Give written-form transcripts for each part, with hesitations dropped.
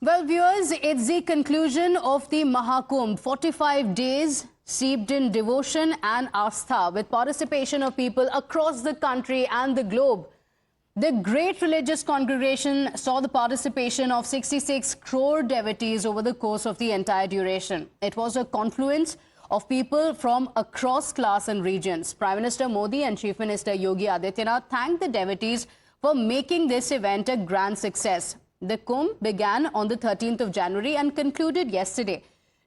Well, viewers, it's the conclusion of the Mahakumbh. 45 days steeped in devotion and astha with participation of people across the country and the globe. The great religious congregation saw the participation of 66 crore devotees over the course of the entire duration. It was a confluence of people from across class and regions. Prime Minister Modi and Chief Minister Yogi Adityanath thanked the devotees for making this event a grand success. The Kumbh began on the 13th of January and concluded yesterday.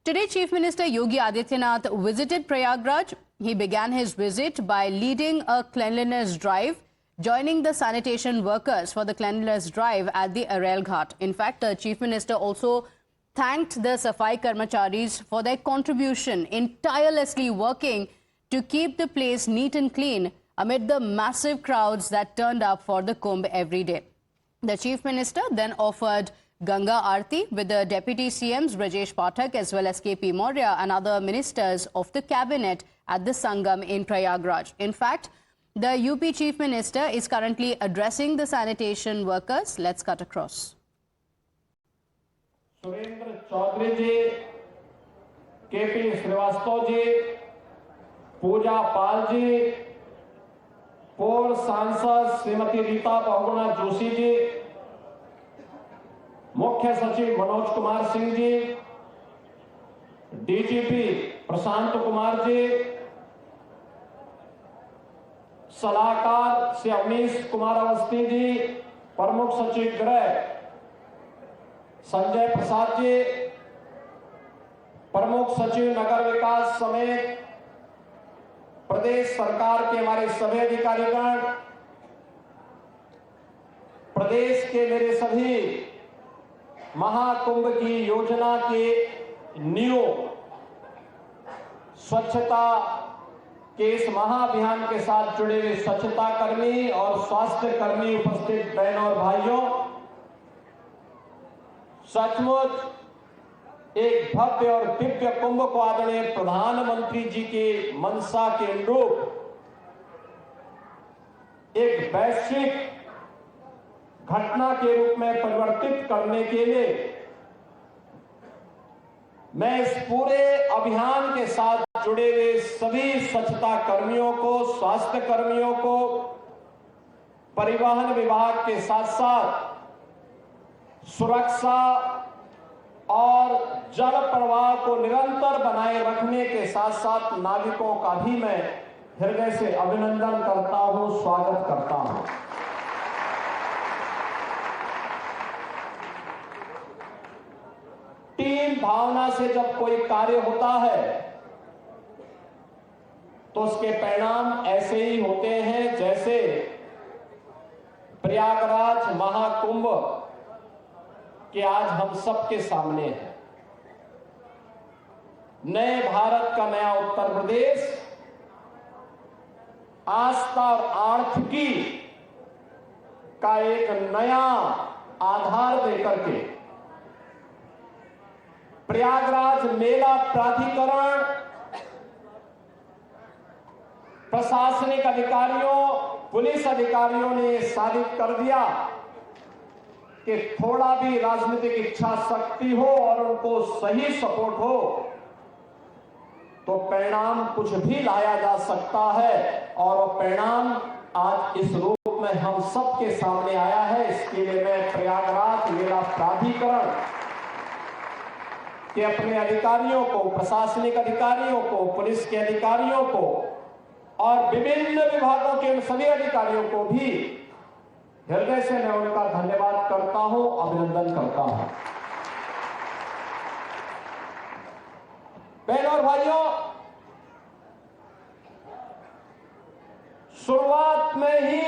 Today, Chief Minister Yogi Adityanath visited Prayagraj. He began his visit by leading a cleanliness drive, joining the sanitation workers for the cleanliness drive at the Arail Ghat. In fact, the Chief Minister also thanked the Safai Karmacharis for their contribution in tirelessly working to keep the place neat and clean amid the massive crowds that turned up for the Kumbh every day. The Chief Minister then offered Ganga Aarti with the Deputy CMs Brajesh Pathak as well as KP Maurya and other ministers of the cabinet at the Sangam in Prayagraj. In fact, the UP Chief Minister is currently addressing the sanitation workers. Let's cut across. Surendra Chaudhary ji, KP Srivastava ji, Pooja Pal ji, पूर्व सांसद श्रीमती रीता बहुगुणा जोशी जी, मुख्य सचिव Manoj Kumar Singh ji, DGP Prashant Kumar ji, सलाहकार श्री अवनीश कुमार अवस्थी जी, प्रमुख सचिव गृह संजय प्रसाद जी, प्रमुख सचिव नगर विकास समेत प्रदेश सरकार के हमारे सभी अधिकारीगण, प्रदेश के मेरे सभी महाकुंभ की योजना के नियोग स्वच्छता के इस महाअभियान के साथ जुड़े हुए स्वच्छता कर्मी और स्वास्थ्य कर्मी, उपस्थित बहनों और भाइयों, सचमुच एक भव्य और दिव्य कुंभ को आदरणीय प्रधानमंत्री जी की मंशा के अनुरूप एक वैश्विक घटना के रूप में परिवर्तित करने के लिए मैं इस पूरे अभियान के साथ जुड़े हुए सभी स्वच्छता कर्मियों को, स्वास्थ्य कर्मियों को, परिवहन विभाग के साथ साथ सुरक्षा और जल प्रवाह को निरंतर बनाए रखने के साथ साथ नागरिकों का भी मैं हृदय से अभिनंदन करता हूं, स्वागत करता हूं। टीम भावना से जब कोई कार्य होता है तो उसके परिणाम ऐसे ही होते हैं जैसे प्रयागराज महाकुंभ कि आज हम सबके सामने है। नए भारत का नया उत्तर प्रदेश आस्था और आर्थिकी का एक नया आधार देकर के प्रयागराज मेला प्राधिकरण, प्रशासनिक अधिकारियों, पुलिस अधिकारियों ने साबित कर दिया कि थोड़ा भी राजनीतिक इच्छा शक्ति हो और उनको सही सपोर्ट हो तो परिणाम कुछ भी लाया जा सकता है। और वो परिणाम आज इस रूप में हम सबके सामने आया है। इसके लिए मैं प्रयागराज मेला प्राधिकरण के अपने अधिकारियों को, प्रशासनिक अधिकारियों को, पुलिस के अधिकारियों को और विभिन्न विभागों के सभी अधिकारियों को भी हृदय से मैं उनका धन्यवाद करता हूं, अभिनंदन करता हूं। बहनों और भाइयों, शुरुआत में ही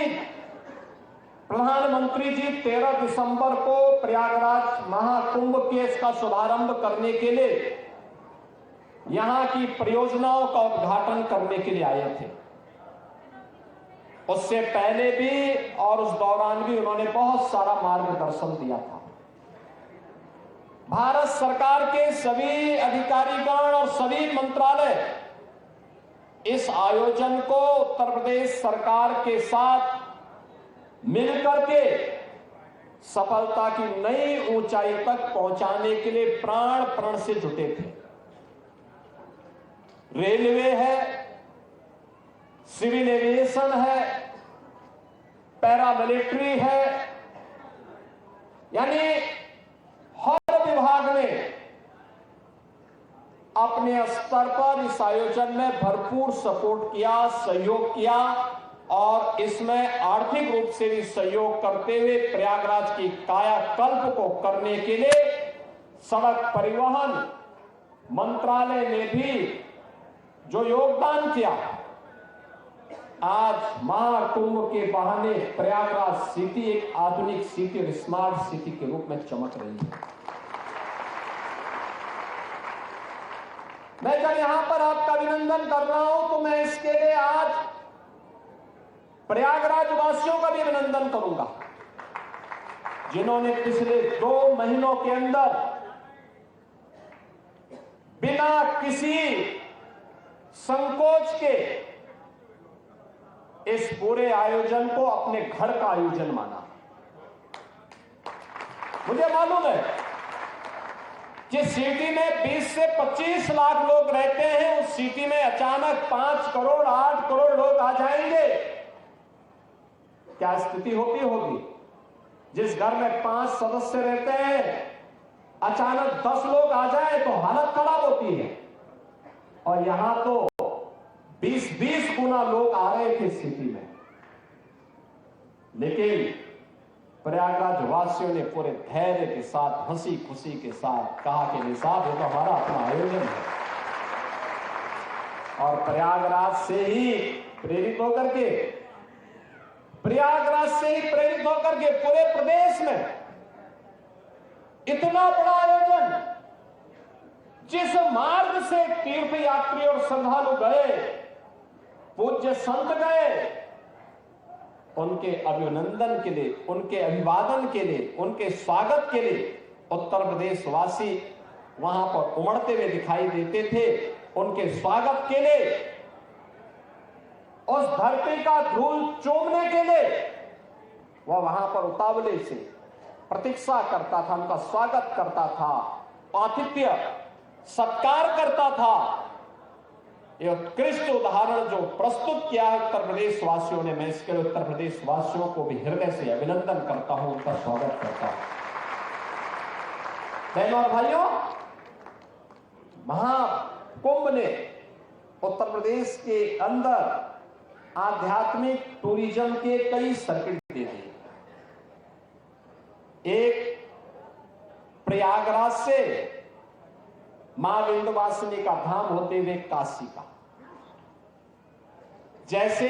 प्रधानमंत्री जी 13 दिसंबर को प्रयागराज महाकुंभ के इसका शुभारंभ करने के लिए यहां की परियोजनाओं का उद्घाटन करने के लिए आए थे। उससे पहले भी और उस दौरान भी उन्होंने बहुत सारा मार्गदर्शन दिया था। भारत सरकार के सभी अधिकारीगण और सभी मंत्रालय इस आयोजन को उत्तर प्रदेश सरकार के साथ मिलकर के सफलता की नई ऊंचाई तक पहुंचाने के लिए प्राण प्रण से जुटे थे। रेलवे है, सिविल एविएशन है, पैरामिलिट्री है, यानी हर विभाग ने अपने स्तर पर इस आयोजन में भरपूर सपोर्ट किया, सहयोग किया और इसमें आर्थिक रूप से भी सहयोग करते हुए प्रयागराज की कायाकल्प को करने के लिए सड़क परिवहन मंत्रालय ने भी जो योगदान किया, आज महाकुंभ के बहाने प्रयागराज सिटी एक आधुनिक सिटी और स्मार्ट सिटी के रूप में चमक रही है। मैं जब यहां पर आपका अभिनंदन कर रहा हूं तो मैं इसके लिए आज प्रयागराज वासियों का भी अभिनंदन करूंगा, जिन्होंने पिछले 2 महीनों के अंदर बिना किसी संकोच के इस पूरे आयोजन को अपने घर का आयोजन माना। मुझे मालूम है जिस सिटी में 20 से 25 लाख लोग रहते हैं, उस सिटी में अचानक 5 करोड़ 8 करोड़ लोग आ जाएंगे, क्या स्थिति होगी। जिस घर में 5 सदस्य रहते हैं, अचानक 10 लोग आ जाए तो हालत खराब होती है। और यहां तो 20-20 गुना लोग आ रहे थे सिटी में। लेकिन प्रयागराज वासियों ने पूरे धैर्य के साथ, हंसी खुशी के साथ कहा कि निसाब ये तो हमारा अपना आयोजन है, और प्रयागराज से ही प्रेरित होकर के पूरे प्रदेश में इतना बड़ा आयोजन, जिस मार्ग से तीर्थ यात्री और श्रद्धालु गए, पूज्य संत गए, उनके अभिनंदन के लिए, उनके अभिवादन के लिए, उनके स्वागत के लिए उत्तर प्रदेश वासी वहां पर उमड़ते हुए दिखाई देते थे। उनके स्वागत के लिए, उस धरती का धूल चूमने के लिए वह वहां पर उतावले से प्रतीक्षा करता था, उनका स्वागत करता था, आतिथ्य सत्कार करता था। ये उत्कृष्ट उदाहरण जो प्रस्तुत किया है उत्तर प्रदेश वासियों ने, मैं इसके लिए उत्तर प्रदेश वासियों को भी हृदय से अभिनंदन करता हूं, उनका स्वागत करता हूं। बहनों और भाइयों, महाकुंभ ने उत्तर प्रदेश के अंदर आध्यात्मिक टूरिज्म के कई सर्किट दे दिए। एक प्रयागराज से मां विंध्यवासिनी का धाम होते हुए काशी का, जैसे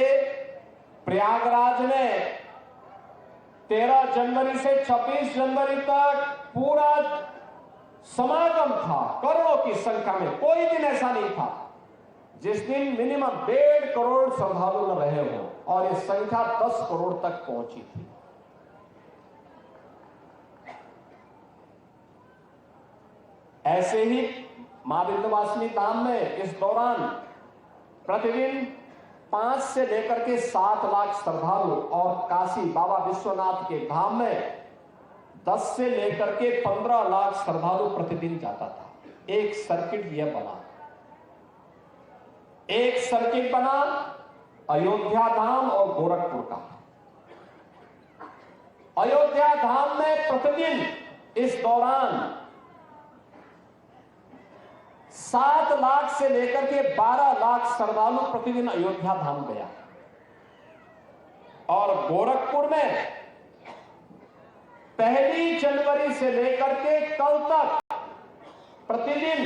प्रयागराज में 13 जनवरी से 26 जनवरी तक पूरा समागम था, करोड़ों की संख्या में। कोई दिन ऐसा नहीं था जिस दिन मिनिमम 1.5 करोड़ श्रद्धालु न रहे हो, और ये संख्या 10 करोड़ तक पहुंची थी। ऐसे ही मां विंध्यवासिनी धाम में इस दौरान प्रतिदिन 5 से लेकर के 7 लाख श्रद्धालु, और काशी बाबा विश्वनाथ के धाम में 10 से लेकर के 15 लाख श्रद्धालु प्रतिदिन जाता था। एक सर्किट यह बना, एक सर्किट बना अयोध्या धाम और गोरखपुर का। अयोध्या धाम में प्रतिदिन इस दौरान 7 लाख से लेकर के 12 लाख श्रद्धालु प्रतिदिन अयोध्या धाम गया, और गोरखपुर में 1 जनवरी से लेकर के कल तक प्रतिदिन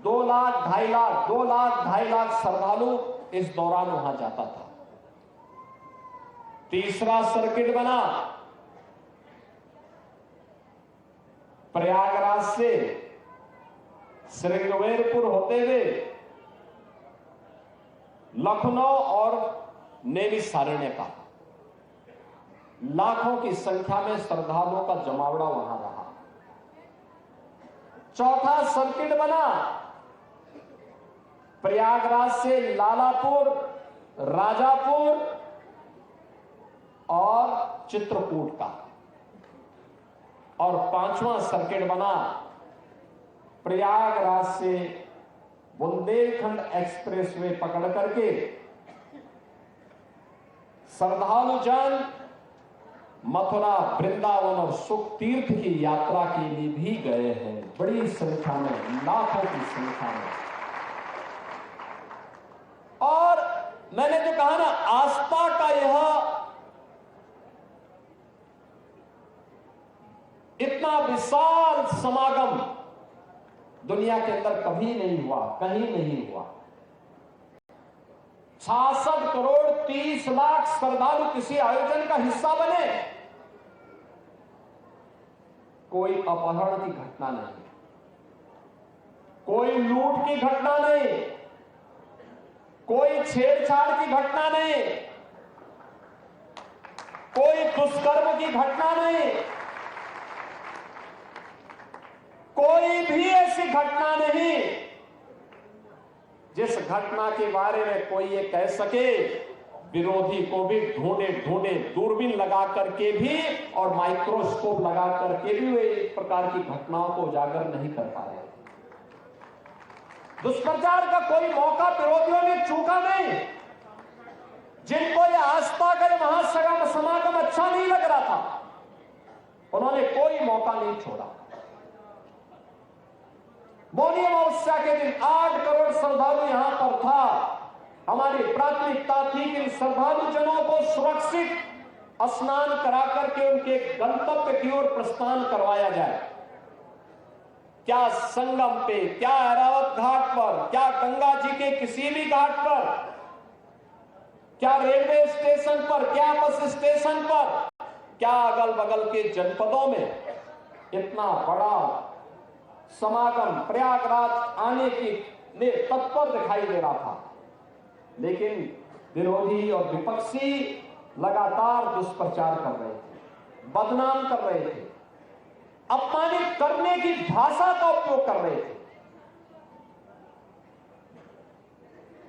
2 लाख 2.5 लाख 2 लाख 2.5 लाख श्रद्धालु इस दौरान वहां जाता था। तीसरा सर्किट बना प्रयागराज से श्रृंगवेरपुर होते हुए लखनऊ और नेमिषारण्य का। लाखों की संख्या में श्रद्धालुओं का जमावड़ा वहां रहा। चौथा सर्किट बना प्रयागराज से लालापुर, राजापुर और चित्रकूट का। और 5वां सर्किट बना प्रयागराज से बुंदेलखंड एक्सप्रेसवे पकड़ करके श्रद्धालुजन मथुरा, वृंदावन और सुख तीर्थ की यात्रा के लिए भी गए हैं, बड़ी संख्या में, लाखों की संख्या में। और मैंने जो कहा ना, आस्था का यह इतना विशाल समागम दुनिया के अंदर कभी नहीं हुआ, कहीं नहीं हुआ। 66 करोड़ 30 लाख श्रद्धालु किसी आयोजन का हिस्सा बने। कोई अपहरण की घटना नहीं, कोई लूट की घटना नहीं, कोई छेड़छाड़ की घटना नहीं, कोई दुष्कर्म की घटना नहीं, कोई भी ऐसी घटना नहीं जिस घटना के बारे में कोई ये कह सके। विरोधी को भी ढूंढे ढूंढे दूरबीन लगा करके भी और माइक्रोस्कोप लगा करके भी वे इस प्रकार की घटनाओं को उजागर नहीं कर पा रहे। दुष्प्रचार का कोई मौका विरोधियों ने चूका नहीं। जिनको ये आस्था का महासगम समागम अच्छा नहीं लग रहा था, उन्होंने कोई मौका नहीं छोड़ा। मौनी अमावस्या के दिन 8 करोड़ श्रद्धालु यहां पर था। हमारी प्राथमिकता थी कि इन श्रद्धालु जनों को सुरक्षित स्नान करा करके उनके गंतव्य की ओर प्रस्थान करवाया जाए। क्या संगम पे, क्या ऐरावत घाट पर, क्या गंगा जी के किसी भी घाट पर, क्या रेलवे स्टेशन पर, क्या बस स्टेशन पर, क्या अगल बगल के जनपदों में इतना बड़ा समागम प्रयागराज आने की तत्पर दिखाई दे रहा था। लेकिन विरोधी और विपक्षी लगातार दुष्प्रचार कर रहे थे, बदनाम कर रहे थे, अपमानित करने की भाषा का उपयोग कर रहे थे।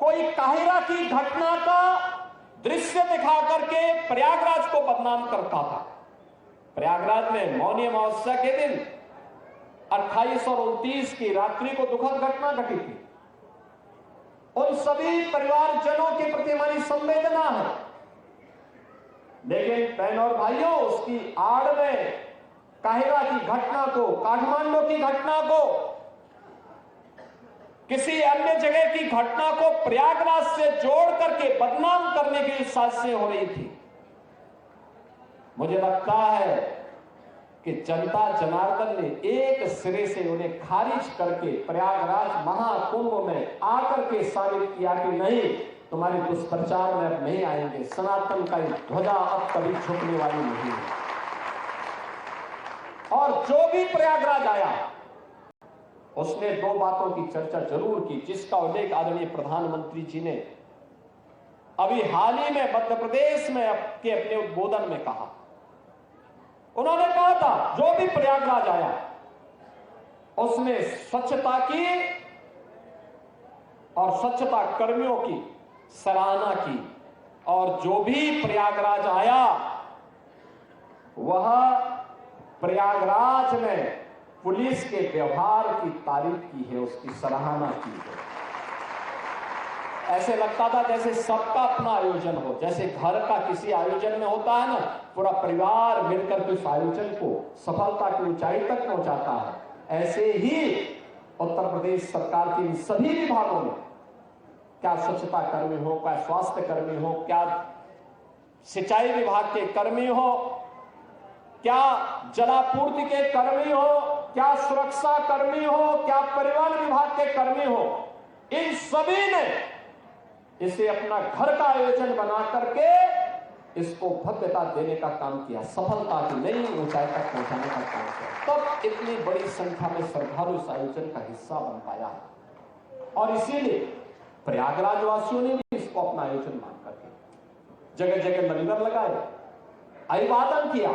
कोई काहिरा की घटना का दृश्य दिखा करके प्रयागराज को बदनाम करता था। प्रयागराज में मौनी अमावस्या के दिन 28 और 29 की रात्रि को दुखद घटना घटी थी। उन सभी परिवारजनों के प्रति हमारी संवेदना है, लेकिन बहनों और भाइयों, उसकी आड़ में काहिरा की घटना को, काठमांडू की घटना को, किसी अन्य जगह की घटना को प्रयागराज से जोड़ करके बदनाम करने की साजिशें हो रही थी। मुझे लगता है कि जनता जनार्दन ने एक सिरे से उन्हें खारिज करके प्रयागराज महाकुंभ में आकर के साबित किया कि नहीं, तुम्हारे दुष्प्रचार में अब नहीं आएंगे। सनातन का ध्वजा अब कभी झुकने वाली नहीं है। और जो भी प्रयागराज आया उसने 2 बातों की चर्चा जरूर की, जिसका उल्लेख आदरणीय प्रधानमंत्री जी ने अभी हाल ही में मध्य प्रदेश में अपने उद्बोधन में कहा। उन्होंने कहा था जो भी प्रयागराज आया उसने स्वच्छता की और स्वच्छता कर्मियों की सराहना की, और जो भी प्रयागराज आया वह प्रयागराज में पुलिस के व्यवहार की तारीफ की है, उसकी सराहना की है। ऐसे लगता था जैसे सबका अपना आयोजन हो, जैसे घर का किसी आयोजन में होता है ना, पूरा परिवार मिलकर के उस आयोजन को सफलता की ऊंचाई तक पहुंचाता है। ऐसे ही उत्तर प्रदेश सरकार के इन सभी विभागों में, क्या स्वच्छता कर्मी हो, क्या स्वास्थ्य कर्मी हो, क्या सिंचाई विभाग के कर्मी हो, क्या जलापूर्ति के कर्मी हो, क्या सुरक्षा कर्मी हो, क्या परिवहन विभाग के कर्मी हो, इन सभी ने इसे अपना घर का आयोजन बना करके इसको भव्यता देने का काम किया, सफलता की नई ऊंचाई तक पहुंचाने का काम किया। तब इतनी बड़ी संख्या में श्रद्धालु इस आयोजन का हिस्सा बन पाया। और इसीलिए प्रयागराज वासियों ने भी इसको अपना आयोजन मान करके जगह जगह लंगर लगाए, अभिवादन किया,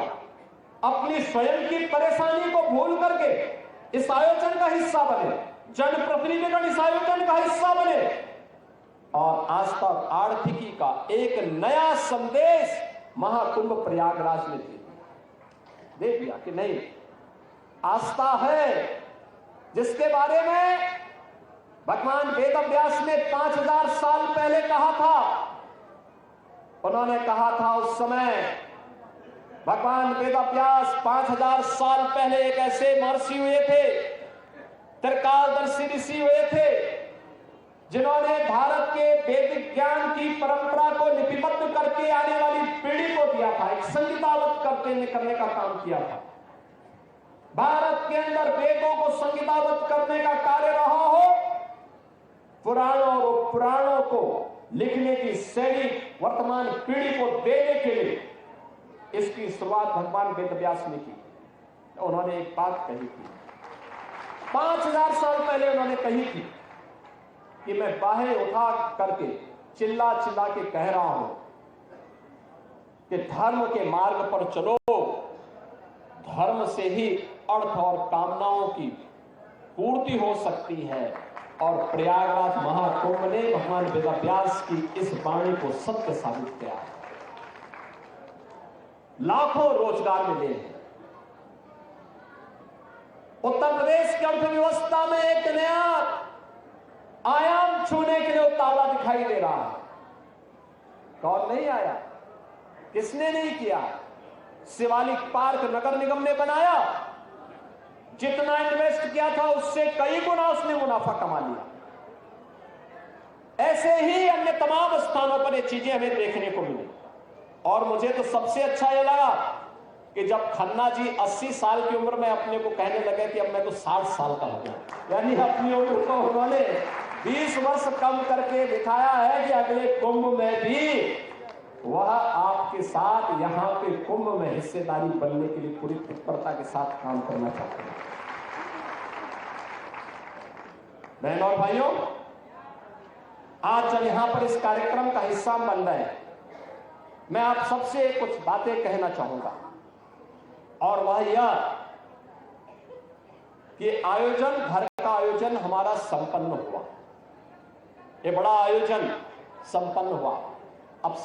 अपनी स्वयं की परेशानी को भूल करके इस आयोजन का हिस्सा बने, जनप्रतिनिधिगण इस आयोजन का हिस्सा बने और आस्था और आर्थिकी का एक नया संदेश महाकुंभ प्रयागराज ने दे दिया कि नहीं, आस्था है, जिसके बारे में भगवान वेदव्यास ने 5000 साल पहले कहा था। उन्होंने कहा था उस समय भगवान वेदव्यास 5000 साल पहले एक ऐसे महर्षि हुए थे, त्रिकालदर्शी ऋषि हुए थे, जिन्होंने भारत के वैदिक ज्ञान की परंपरा को लिपिबद्ध करके आने वाली पीढ़ी को दिया था, एक संहिताबद्ध करने का काम किया था। भारत के अंदर वेदों को संहिताबद्ध करने का कार्य रहा हो, पुराणों को लिखने की शैली वर्तमान पीढ़ी को देने के लिए इसकी शुरुआत भगवान वेदव्यास ने की। उन्होंने एक बात कही थी 5000 साल पहले, उन्होंने कही थी कि मैं बाहें उठा करके चिल्ला चिल्ला के कह रहा हूं कि धर्म के मार्ग पर चलो, धर्म से ही अर्थ और कामनाओं की पूर्ति हो सकती है। और प्रयागराज महाकुंभ ने भगवान वेदव्यास की इस वाणी को सत्य साबित किया है। लाखों रोजगार मिले हैं। उत्तर प्रदेश की अर्थव्यवस्था में एक नया आयाम छूने के लिए उतावला दिखाई दे रहा है। कौन नहीं आया? किसने नहीं किया? शिवालिक पार्क नगर निगम ने बनाया, जितना इन्वेस्ट किया था उससे कई गुना उसने मुनाफा कमा लिया। ऐसे ही अन्य तमाम स्थानों पर ये चीजें हमें देखने को मिली। और मुझे तो सबसे अच्छा यह लगा कि जब खन्ना जी 80 साल की उम्र में अपने को कहने लगे कि अब मैं तो 60 साल का हो गया, यानी अपनी उम्र को उन्होंने 20 वर्ष कम करके दिखाया है कि अगले कुंभ में भी वह आपके साथ यहां पे कुंभ में हिस्सेदारी बनने के लिए पूरी तत्परता के साथ काम करना चाहते हैं। बहनों और भाइयों, आज जब यहां पर इस कार्यक्रम का हिस्सा बन रहे हैं, मैं आप सबसे कुछ बातें कहना चाहूंगा। और वह यह कि आयोजन, घर का आयोजन हमारा संपन्न हुआ, ये बड़ा आयोजन संपन्न हुआ। अब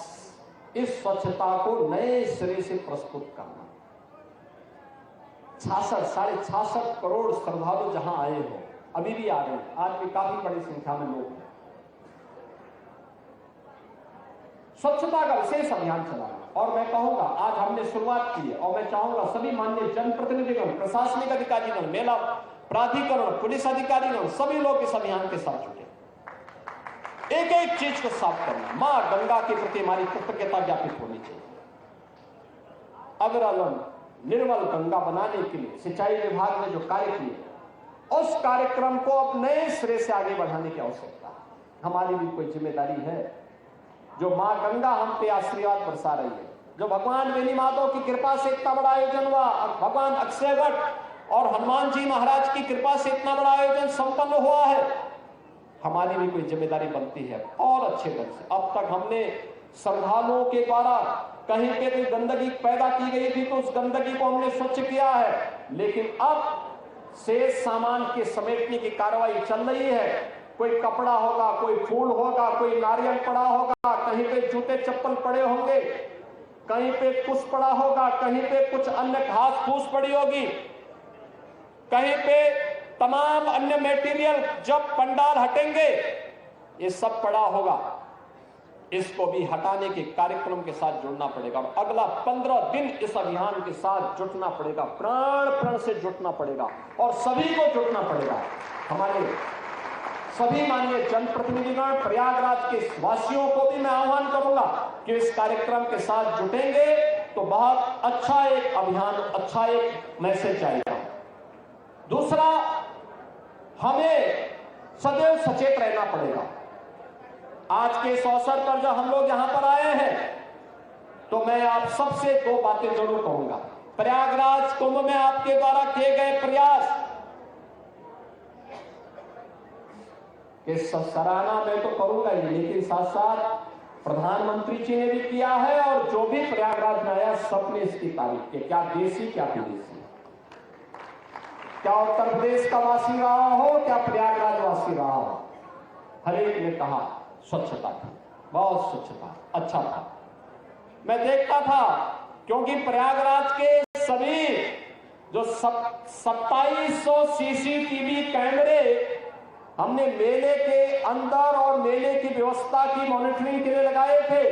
इस स्वच्छता को नए सिरे से प्रस्तुत करना, 66 करोड़ श्रद्धालु जहां आए हो, अभी भी आ रहे हैं, आज भी काफी बड़ी संख्या में लोग हैं। स्वच्छता का विशेष अभियान चलाना। और मैं कहूंगा आज हमने शुरुआत की है, और मैं चाहूंगा सभी माननीय जनप्रतिनिधिगण, प्रशासनिक अधिकारीगण, मेला प्राधिकरण, पुलिस अधिकारीगण, सभी लोग इस अभियान के साथ जुटे। एक एक चीज को साफ करना। मां गंगा के प्रति हमारी कृतज्ञता ज्ञापित होनी चाहिए। अविरल निर्मल गंगा बनाने के लिए सिंचाई विभाग ने जो कार्य किए, उस कार्यक्रम को अब नए सिरे से आगे बढ़ाने की आवश्यकता है। हमारी भी कोई जिम्मेदारी है। जो मां गंगा हम पे आशीर्वाद बरसा रही है, जो भगवान बेनी माधव की कृपा से इतना बड़ा आयोजन हुआ, भगवान अक्षयवट और हनुमान जी महाराज की कृपा से इतना बड़ा आयोजन संपन्न हुआ है, हमारी भी कोई जिम्मेदारी बनती है और अच्छे ढंग से। अब तक हमने श्रद्धालुओं के द्वारा कहीं पे कोई गंदगी पैदा की गई थी तो उस गंदगी को हमने स्वच्छ किया है, लेकिन अब शेष सामान के समेटने की कार्रवाई चल रही है। कोई कपड़ा होगा, कोई फूल होगा, कोई नारियल पड़ा होगा, कहीं पे जूते चप्पल पड़े होंगे, कहीं पे कुछ पड़ा होगा, कहीं पे कुछ अन्य घास फूस पड़ी होगी, कहीं पे तमाम अन्य मटेरियल जब पंडाल हटेंगे ये सब पड़ा होगा। इसको भी हटाने के कार्यक्रम के साथ जुड़ना पड़ेगा। अगला 15 दिन इस अभियान के साथ जुटना पड़ेगा, प्राण से जुटना पड़ेगा और सभी को जुटना पड़ेगा। हमारे सभी माननीय जनप्रतिनिधिगण, प्रयागराज के वासियों को भी मैं आह्वान करूंगा कि इस कार्यक्रम के साथ जुटेंगे तो बहुत अच्छा एक अभियान, अच्छा एक मैसेज आएगा। दूसरा, हमें सदैव सचेत रहना पड़ेगा। आज के इस अवसर पर जब हम लोग यहां पर आए हैं तो मैं आप सबसे 2 बातें जरूर कहूंगा। प्रयागराज कुंभ में आपके द्वारा किए गए प्रयास के सराहना मैं तो करूंगा ही, लेकिन साथ साथ प्रधानमंत्री जी ने भी किया है और जो भी प्रयागराज में आया सबने इसकी तारीफ की। क्या देसी क्या विदेशी, क्या उत्तर प्रदेश का वासी रहा हो, क्या प्रयागराज वासी रहा हो, हर एक ने कहा स्वच्छता थी, बहुत स्वच्छता, अच्छा था। मैं देखता था क्योंकि प्रयागराज के सभी जो 2700 सीसीटीवी कैमरे हमने मेले के अंदर और मेले की व्यवस्था की मॉनिटरिंग के लिए लगाए थे।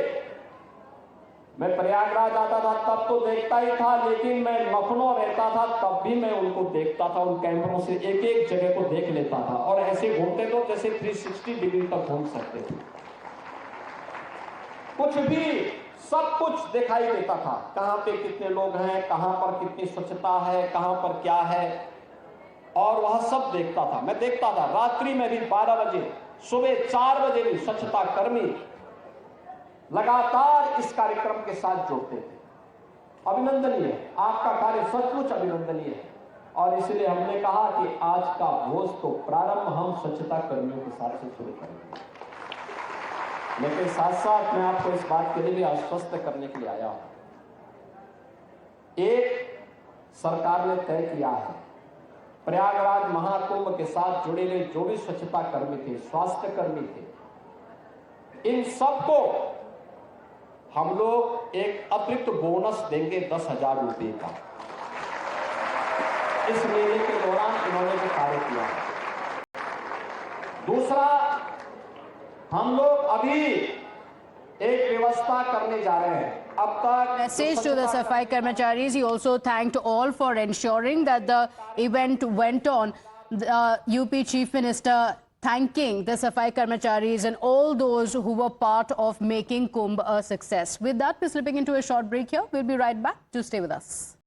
मैं प्रयागराज आता था तब तो देखता ही था, लेकिन मैं लखनऊ रहता था तब भी मैं उनको देखता था। उन कैमरों से एक एक जगह को देख लेता था और ऐसे घूमते तो जैसे 360 डिग्री तक घूम सकते थे। कुछ भी सब कुछ दिखाई देता था, कहां पे कितने लोग हैं, कहां पर कितनी स्वच्छता है, कहां पर क्या है, और वह सब देखता था। मैं देखता था रात्रि में भी 12 बजे, सुबह 4 बजे भी स्वच्छता कर्मी लगातार इस कार्यक्रम के साथ जुड़ते थे। अभिनंदनीय है, आपका कार्य सचमुच अभिनंदनीय है। और इसलिए हमने कहा कि आज का भोज तो प्रारंभ हम स्वच्छता कर्मियों के साथ से शुरू करेंगे। लेकिन साथ साथ मैं आपको इस बात के लिए भी आश्वस्त करने के लिए आया हूं। एक सरकार ने तय किया है, प्रयागराज महाकुंभ के साथ जुड़े हुए जो भी स्वच्छता कर्मी थे, स्वास्थ्य कर्मी थे, इन सबको हम लोग एक अतिरिक्त बोनस देंगे 10,000 रुपए का। इस मेले के दौरान इन्होंने जो कार्य किया है। दूसरा, हम लोग अभी एक व्यवस्था करने जा रहे हैं। अब तक Message to the Safai Karmacharis. He also thanked all for ensuring that the event went on. The UP Chief Minister thanking the Safai Karmacharis and all those who were part of making Kumbh a success. With that, we're slipping into a short break here. We'll be right back. Do stay with us.